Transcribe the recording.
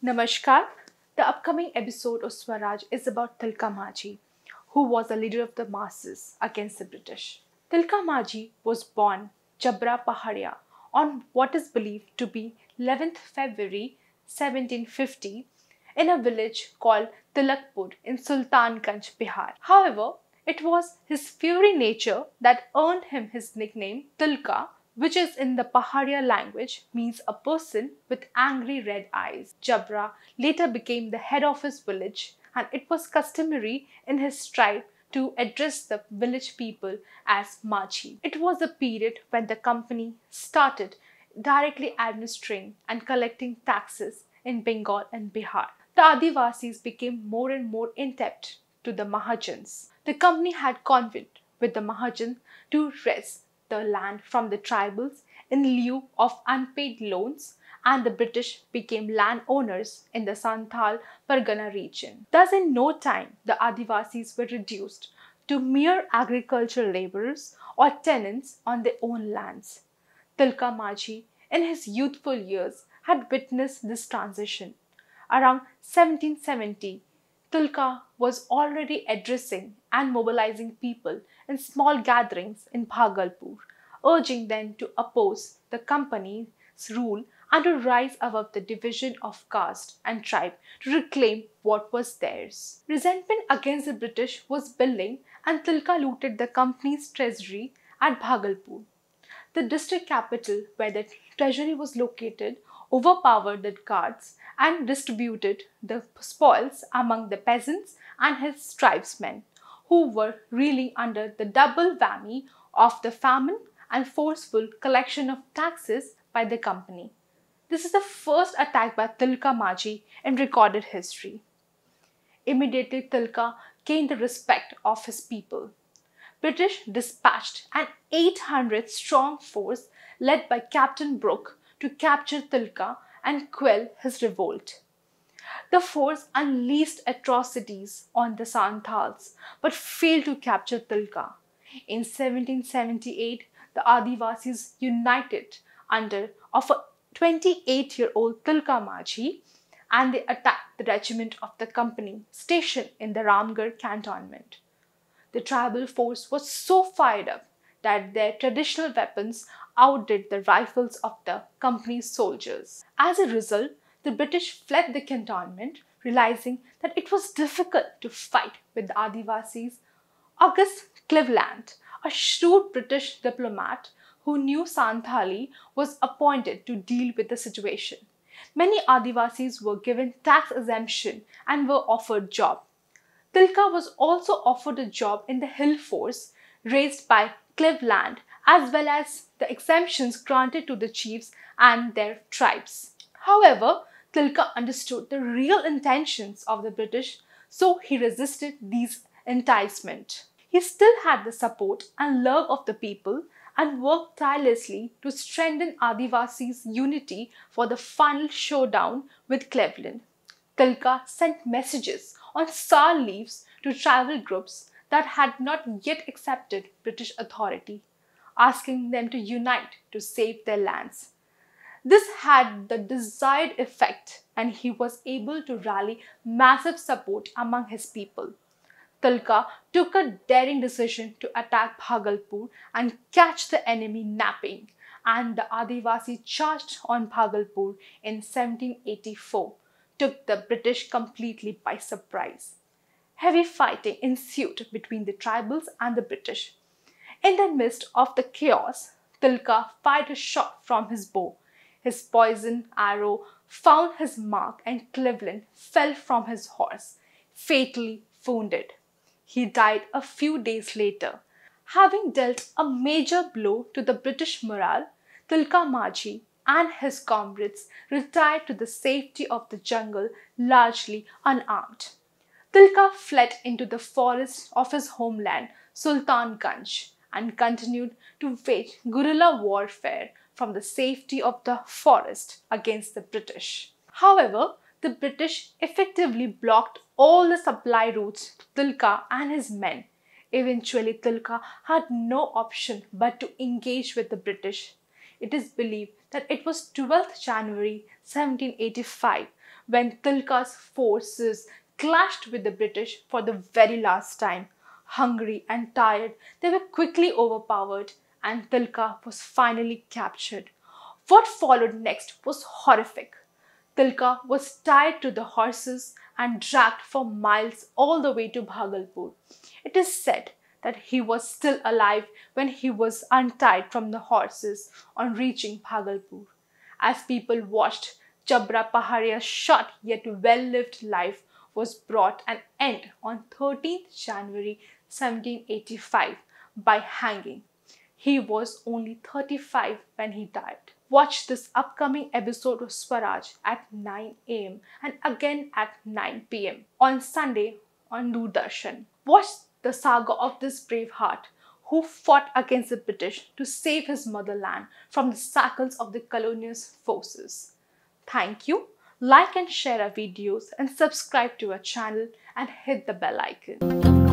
Namaskar. The upcoming episode of Swaraj is about Tilka Manjhi, who was a leader of the masses against the British. Tilka Manjhi was born Jabra Pahadia on what is believed to be 11th February 1750 in a village called Tilakpur in Sultangunj, Bihar. However, it was his fiery nature that earned him his nickname Tilka, which is in the Pahadia language means a person with angry red eyes. Jabra later became the head of his village, and it was customary in his tribe to address the village people as Manjhi. It was the period when the company started directly administering and collecting taxes in Bengal and Bihar. The adivasis became more and more indebted to the mahajans. The company had contract with the mahajans to wrest the land from the tribals in lieu of unpaid loans, and the British became landowners in the Santhal Pargana region. Thus, in no time, the adivasis were reduced to mere agricultural laborers or tenants on their own lands. Tilka Manjhi, in his youthful years, had witnessed this transition. Around 1770, Tilka was already addressing and mobilizing people in small gatherings in Bhagalpur, urging them to oppose the company's rule and to rise above the division of caste and tribe to reclaim what was theirs. Resentment against the British was building, and Tilka looted the company's treasury at Bhagalpur, the district capital where the treasury was located, overpowered the guards and distributed the spoils among the peasants and his tribesmen, who were reeling under the double whammy of the famine and forceful collection of taxes by the company. This is the first attack by Tilka Manjhi in recorded history. Immediately, Tilka gained the respect of his people. British dispatched an 800-strong force led by Captain Brooke to capture Tilka and quell his revolt. The force unleashed atrocities on the Santhals but failed to capture Tilka. In 1778, the Adivasis united under of a 28-year-old Tilka Manjhi, and they attacked the regiment of the company stationed in the Ramgarh cantonment. The tribal force was so fired up that their traditional weapons outdid the rifles of the company's soldiers. As a result, the British fled the cantonment, realizing that it was difficult to fight with the Adivasis. August Cleveland, a shrewd British diplomat who knew Santhali, was appointed to deal with the situation. Many Adivasis were given tax exemption and were offered jobs. Tilka was also offered a job in the hill force raised by Cleveland, as well as the exemptions granted to the chiefs and their tribes. However, Tilka understood the real intentions of the British, so he resisted these enticements. He still had the support and love of the people and worked tirelessly to strengthen Adivasis' unity for the final showdown with Cleveland. Tilka sent messages on sour leaves to tribal groups that had not yet accepted British authority, asking them to unite to save their lands. This had the desired effect, and he was able to rally massive support among his people. Tilka took a daring decision to attack Bhagalpur and catch the enemy napping, and the Adivasi charged on Bhagalpur in 1784, took the British completely by surprise. Heavy fighting ensued between the tribals and the British. In the midst of the chaos, Tilka fired a shot from his bow. His poisoned arrow found his mark, and Cleveland fell from his horse, fatally wounded. He died a few days later. Having dealt a major blow to the British morale, Tilka Manjhi and his comrades retired to the safety of the jungle, largely unarmed. Tilka fled into the forests of his homeland, Sultangunj, and continued to wage guerrilla warfare from the safety of the forest against the British. However, the British effectively blocked all the supply routes to Tilka and his men. Eventually, Tilka had no option but to engage with the British. It is believed that it was 12th January 1785 when Tilka's forces clashed with the British for the very last time. Hungry and tired, they were quickly overpowered and Tilka was finally captured. What followed next was horrific. Tilka was tied to the horses and dragged for miles all the way to Bhagalpur. It is said that he was still alive when he was untied from the horses on reaching Bhagalpur. As people watched, Jabra Pahadia's short yet well-lived life was brought an end on 13th January 1785 by hanging. He was only 35 when he died. Watch this upcoming episode of Swaraj at 9 am and again at 9 pm on Sunday on Doordarshan. Watch the saga of this brave heart who fought against the British to save his motherland from the shackles of the colonialist forces. Thank you. Like and share our videos and subscribe to our channel and hit the bell icon.